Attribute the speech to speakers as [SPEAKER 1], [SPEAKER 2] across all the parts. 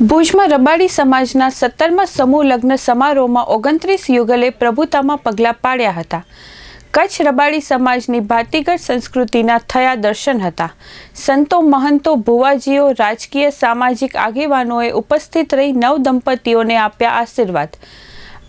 [SPEAKER 1] ભુજમાં રબારી સમાજના 17મા સમૂહ લગ્ન સમારોહમાં 29 યુગલે પ્રભુતામાં પગલાં પાડ્યા હતા। કચ્છ રબારી સમાજની ભાતીગળ સંસ્કૃતિના થયા દર્શન હતા। સંતો, મહંતો, ભુવાજીઓ, રાજકીય સામાજિક આગેવાનોએ ઉપસ્થિત રહી નવ દંપતીઓને આપ્યા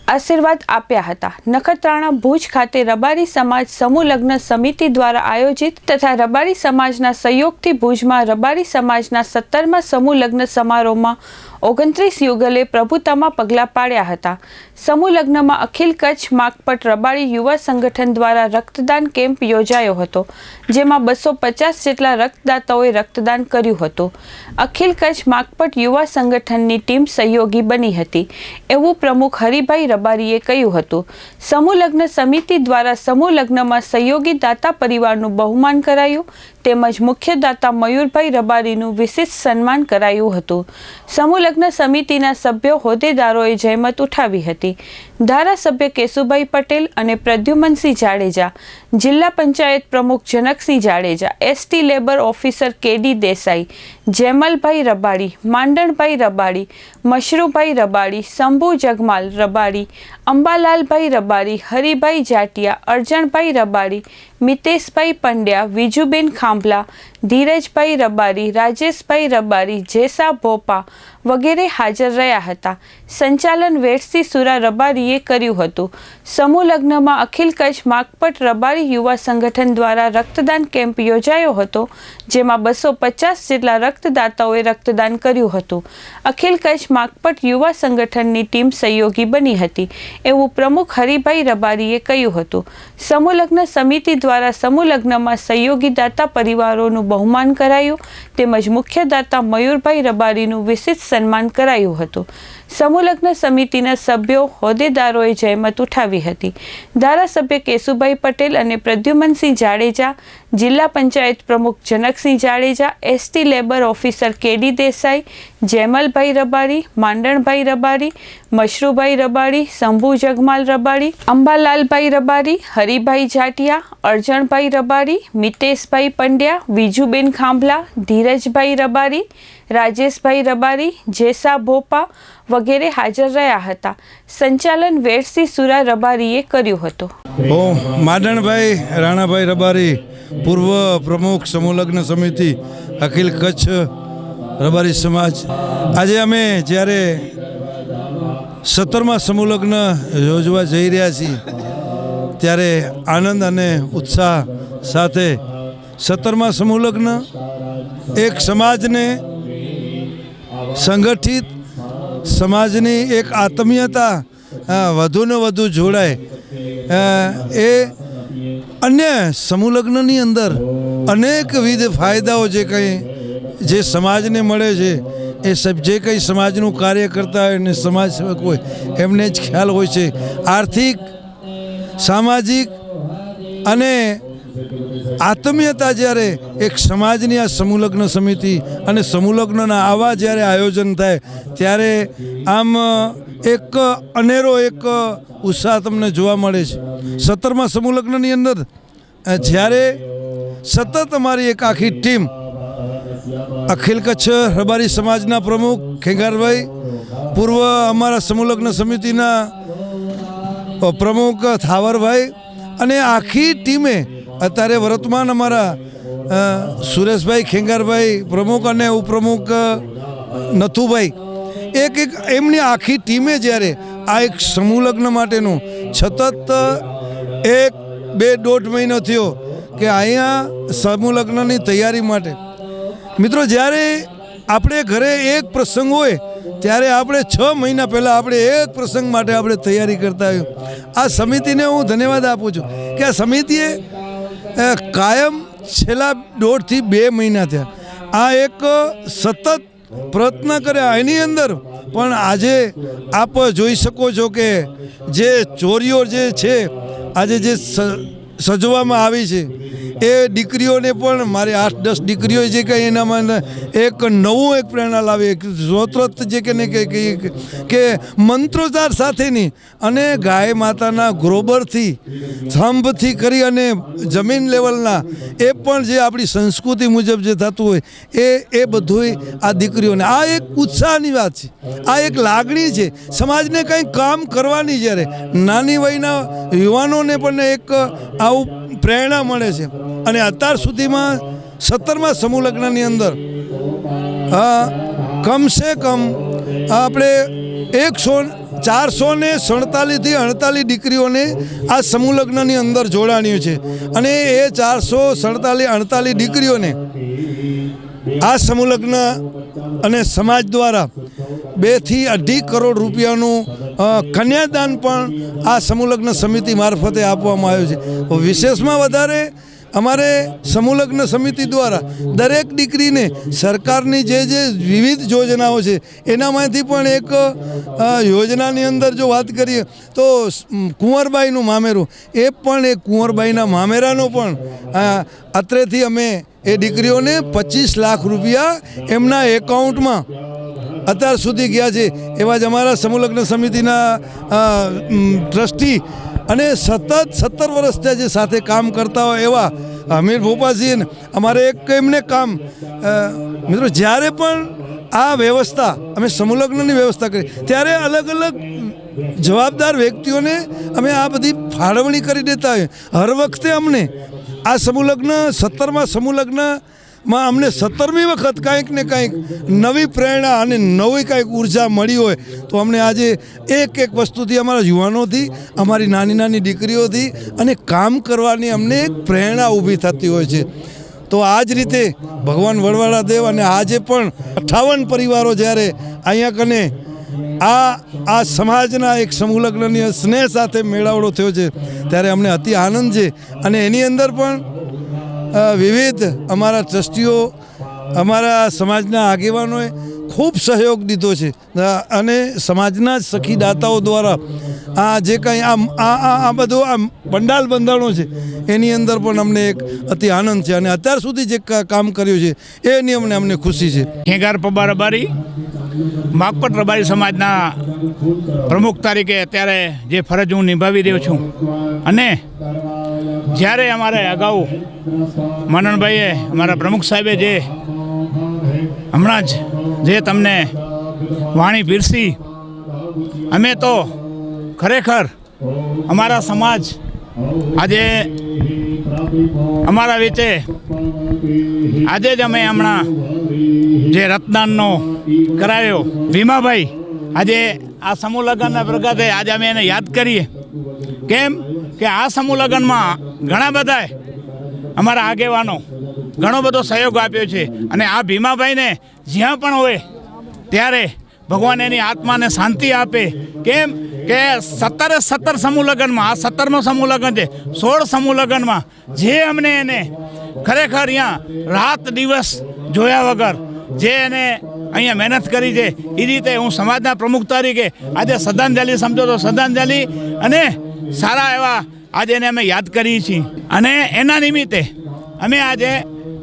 [SPEAKER 1] આશીર્વાદ આપ્યા હતા। નખત્રાણા ભુજ ખાતે રબારી સમાજ સમૂહ લગ્ન સમિતિ દ્વારા આયોજિત તથા રબારી સમાજના સહયોગથી ભુજમાં રબારી સમાજના 17મા સમૂહ લગ્ન સમારોહમાં 29 યુગલે પ્રભુતામાં પગલાં પાડ્યા હતા। સમૂહ લગ્નમાં અખિલ કચ્છ માકપટ રબારી યુવા સંગઠન દ્વારા રક્તદાન કેમ્પ યોજાયો હતો, જેમાં 250 જેટલા રક્તદાતાઓએ રક્તદાન કર્યું હતું। અખિલ કચ્છ માકપટ યુવા સંગઠનની ટીમ સહયોગી બની હતી, એવું પ્રમુખ હરિભાઈ રબારીએ કહ્યું હતું। સમૂહ લગ્ન સમિતિ દ્વારા સમૂહ લગ્નમાં સહયોગી દાતા પરિવારનું બહુમાન કરાયું, તેમજ મુખ્ય દાતા મયુરભાઈ રબારીનું વિશેષ સન્માન કરાયું હતું। સમૂહ લગ્ન સમિતિના સભ્યો હોદ્દેદારોએ જહેમત ઉઠાવી હતી। ધારાસભ્ય કેશુભાઈ પટેલ અને પ્રદ્યુમનસિંહ જાડેજા, જિલ્લા પંચાયત પ્રમુખ Janaksinh Jadeja, ST labour officer KD Desai, Jemalbhai Rabari, Mandanbhai Rabari, Mashrubhai Rabari, Shambhu Jagmal Rabari, Ambalalbhai Rabari, Haribhai Jatiya, Arjanbhai Rabari, Miteshbhai Pandya, Vijuben Khambhala, Dhirajbhai Rabari, Rajeshbhai Rabari, Jesa Bhopa વગેરે હાજર રહ્યા હતા। સંચાલન વેરસી સુરા રબારીએ કર્યું હતું। સમૂહ લગ્નમાં અખિલ કચ્છ માકપટ રબારી યુવા સંગઠન દ્વારા રક્તદાન કેમ્પ યોજાયો હતો, જેમાં 250 જેટલા રક્તદાતાઓએ રક્તદાન કર્યું હતું। અખિલ કચ્છ માકપટ યુવા સંગઠનની ટીમ સહયોગી બની હતી, એવું પ્રમુખ હરિભાઈ રબારીએ કહ્યું હતું। સમૂહ લગ્ન સમિતિ દ્વારા સમૂહ લગ્નમાં સહયોગી દાતા પરિવારોનું બહુમાન કરાયું, તેમજ મુખ્ય દાતા મયુરભાઈ રબારીનું વિશેષ સન્માન કરાયું હતું। સમૂહ લગ્ન સમિતિના સભ્યો હોદ્દેદારોએ જહેમત ઉઠાવી હતી। ધારાસભ્ય કેશુભાઈ પટેલ અને પ્રદ્યુમનસિંહ જાડેજા, જિલ્લા પંચાયત પ્રમુખ Janaksinh Jadeja, ST labour officer KD Desai, Jemalbhai Rabari, Mandanbhai Rabari, Mashrubhai Rabari, Shambhu Jagmal Rabari, Ambalalbhai Rabari, Haribhai Jatiya, Arjanbhai Rabari, Miteshbhai Pandya, Vijuben Khambhala, Dhirajbhai Rabari, Rajeshbhai Rabari, Jesa Bhopa વગેરે હાજર રહ્યા હતા। સંચાલન વેરસી સુરા રબારીએ કર્યું હતું।
[SPEAKER 2] હું માંડણભાઈ રાણાભાઈ રબારી, પૂર્વ પ્રમુખ સમૂહ લગ્ન સમિતિ અખિલ કચ્છ રબારી સમાજ। આજે અમે જ્યારે 17મા સમૂહ લગ્ન યોજવા જઈ રહ્યા છીએ, ત્યારે આનંદ અને ઉત્સાહ સાથે 17મા સમૂહ લગ્ન એક સમાજને સંગઠિત, સમાજની એક આત્મીયતા વધુને વધુ જોડાય, એ અન્ય સમૂહ લગ્નની અંદર અનેકવિધ ફાયદાઓ જે સમાજને મળે છે, એ જે કંઈ સમાજનું કાર્ય કરતા હોય ને સમાજ સેવક હોય એમને જ ખ્યાલ હોય છે। આર્થિક, સામાજિક અને આત્મીયતા જ્યારે એક સમાજની આ સમૂહ લગ્ન સમિતિ અને સમૂહ લગ્નના આવા જ્યારે આયોજન થાય, ત્યારે આમ એક અનેરો એક ઉત્સાહ તમને જોવા મળે છે। 17મા સમૂહ લગ્નની અંદર જ્યારે સતત અમારી એક આખી ટીમ અખિલ કચ્છ રબારી સમાજના પ્રમુખ ખેંગારભાઈ, પૂર્વ અમારા સમૂહ લગ્ન સમિતિના પ્રમુખ થાવરભાઈ અને આખી ટીમે અત્યારે વર્તમાન અમારા સુરેશભાઈ ખેંગારભાઈ પ્રમુખ અને ઉપપ્રમુખ નથુભાઈ, એક એમની આખી ટીમે જ્યારે આ એક સમૂહ લગ્ન માટેનું સતત 1-2.5 મહિનો થયો કે અહીંયા સમૂહ લગ્નની તૈયારી માટે, મિત્રો જ્યારે આપણે ઘરે એક પ્રસંગ હોય ત્યારે આપણે 6 મહિના પહેલાં આપણે એક પ્રસંગ માટે આપણે તૈયારી કરતા હોઈએ। આ સમિતિને હું ધન્યવાદ આપું છું કે આ સમિતિએ કાયમ છેલ્લા 1.5 થી 2 મહિના થયા આ એક સતત પ્રયત્ન કર્યા। એની અંદર પણ આજે આપ જોઈ શકો છો કે જે ચોરીઓ જે છે આજે જે સજવામાં આવી છે, એ દીકરીઓને પણ મારે 8-10 દીકરીઓ જે કંઈ એનામાં એક નવું એક પ્રેરણા લાવી, એક સ્ત્રોત જે કે મંત્રોચ્ચાર સાથેની અને ગાય માતાના ગ્રોબરથી સ્તંભથી કરી અને જમીન લેવલના એ પણ જે આપણી સંસ્કૃતિ મુજબ જે થતું હોય એ બધુંય આ દીકરીઓને, આ એક ઉત્સાહની વાત છે, આ એક લાગણી છે સમાજને કંઈક કામ કરવાની. જ્યારે નાની વયના યુવાનોને પણ એક આવું પ્રેરણા મળે છે. અને અત્યાર સુધીમાં 17મા સમૂહ લગ્નની અંદર કમસે કમ આપણે 447 થી 48 દીકરીઓને આ સમૂહ લગ્નની અંદર જોડાણ્યું છે. અને એ 447-48 દીકરીઓને આ સમૂહ લગ્ન અને સમાજ દ્વારા 2 થી 2.5 કરોડ રૂપિયાનું કન્યાદાન પણ આ સમૂહ લગ્ન સમિતિ મારફતે આપવામાં આવ્યું છે. વિશેષમાં વધારે અમારે સમૂહ લગ્ન સમિતિ દ્વારા દરેક દીકરીને સરકારની જે વિવિધ યોજનાઓ છે એનામાંથી પણ એક યોજનાની અંદર જો વાત કરીએ તો કુંવરબાઈનું મામેરું, એ પણ એ કુંવરબાઈના મામેરાનો પણ અત્રેથી અમે એ દીકરીઓને 25 લાખ રૂપિયા એમના એકાઉન્ટમાં અત્યાર સુધી ગયા છે. એવા જ અમારા સમૂહ લગ્ન સમિતિના ટ્રસ્ટી અને સતત 17 વર્ષ જે સાથે કામ કરતા હોય એવા અમીર ભોપાજીને અમારે એક એમને કામ, મિત્રો જ્યારે પણ આ વ્યવસ્થા અમે સમૂહ લગ્નની વ્યવસ્થા કરી ત્યારે અલગ અલગ જવાબદાર વ્યક્તિઓને અમે આ બધી ફાળવણી કરી દેતા હોય. હર વખતે અમને આ સમૂહ લગ્ન 17મા સમૂહ લગ્નમાં અમને 17મી વખત કાંઈક ને કાંઈક નવી પ્રેરણા અને નવી કાંઈક ઉર્જા મળી હોય તો અમને આજે એક વસ્તુથી અમારા યુવાનોથી, અમારી નાની નાની દીકરીઓથી અને કામ કરવાની અમને એક પ્રેરણા ઊભી થતી હોય છે. તો આ જ રીતે ભગવાન વડવાળા દેવ અને આજે પણ 58 પરિવારો જ્યારે અહીંયા કને આ સમાજના એક સમૂહ લગ્નની સ્નેહ સાથે મેળાવડો થયો છે ત્યારે અમને અતિ આનંદ છે. અને એની અંદર પણ વિવિધ અમારા ટ્રસ્ટીઓ, અમારા સમાજના આગેવાનોએ ખૂબ સહયોગ દીધો છે. અને સમાજના સખીદાતાઓ દ્વારા આ જે કંઈ આ બધું આ પંડાલ બંધાણો છે એની અંદર પણ અમને એક અતિ આનંદ છે. અને અત્યાર સુધી જે કામ કર્યું છે એની અમને ખુશી છે.
[SPEAKER 3] ખેગાર પબ્બા રબારી માગપટ રબારી સમાજના પ્રમુખ તરીકે અત્યારે જે ફરજ હું નિભાવી રહ્યો છું. અને જ્યારે અમારે અગાઉ મનનભાઈએ, અમારા પ્રમુખ સાહેબે જે હમણાં જ જે તમને વાણી પીરસી, અમે તો ખરેખર અમારા સમાજ આજે અમારા વિશે આજે જ અમે હમણાં જે રક્તદાનનો કરાયો ભીમાભાઈ, આજે આ સમૂહ લગ્નના પ્રગતે આજે અમે એને યાદ કરીએ. કેમ કે આ સમૂહ લગ્નમાં ઘણા બધા અમારા આગેવાનો ઘણો બધો સહયોગ આપ્યો છે. અને આ ભીમાભાઈને જ્યાં પણ હોય ત્યારે ભગવાન એની આત્માને શાંતિ આપે. કેમ કે 17 સમૂહ લગ્નમાં, આ 17મો સમૂહ લગ્ન છે, 16 સમૂહ લગ્નમાં જે અમને એને ખરેખર અહીંયા રાત દિવસ જોયા વગર જે એને અહીંયા મહેનત કરી છે, એ રીતે હું સમાજના પ્રમુખ તરીકે આજે શ્રદ્ધાંજલિ સમજો તો શ્રદ્ધાંજલિ અને સારા એવા આજે એને અમે યાદ કરીએ છીએ. અને એના નિમિત્તે અમે આજે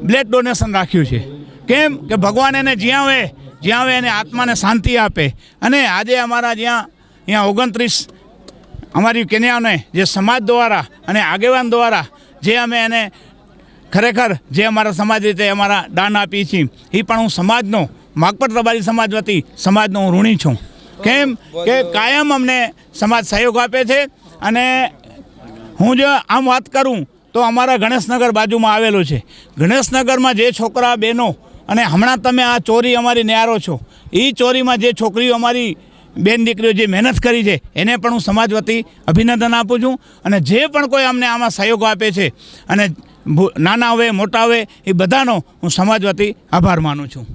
[SPEAKER 3] બ્લડ ડોનેશન રાખ્યું છે. કેમ કે ભગવાન એને જ્યાં હોય એને આત્માને શાંતિ આપે. અને આજે અમારા અહીંયા 29 અમારી કન્યાઓને જે સમાજ દ્વારા અને આગેવાન દ્વારા જે અમે એને ખરેખર જે અમારા સમાજ રીતે અમારા દાન આપીએ છીએ, એ પણ હું સમાજનો, માગપટ રબારી સમાજ વતી સમાજનો હું ઋણી છું. કેમ કે કાયમ અમને સમાજ સહયોગ આપે છે. અને હું જો આમ વાત કરું તો અમારા ગણેશનગર બાજુમાં આવેલું છે. ગણેશનગરમાં જે છોકરા બહેનો, અને હમણાં તમે આ ચોરી અમારી નિહારો છો, એ ચોરીમાં જે છોકરીઓ અમારી બેન દીકરીઓ જે મહેનત કરી છે એને પણ હું સમાજ વતી અભિનંદન આપું છું. અને જે પણ કોઈ અમને આમાં સહયોગ આપે છે, અને નાના હોય મોટા હોય, એ બધાનો હું સમાજ વતી આભાર માનું છું.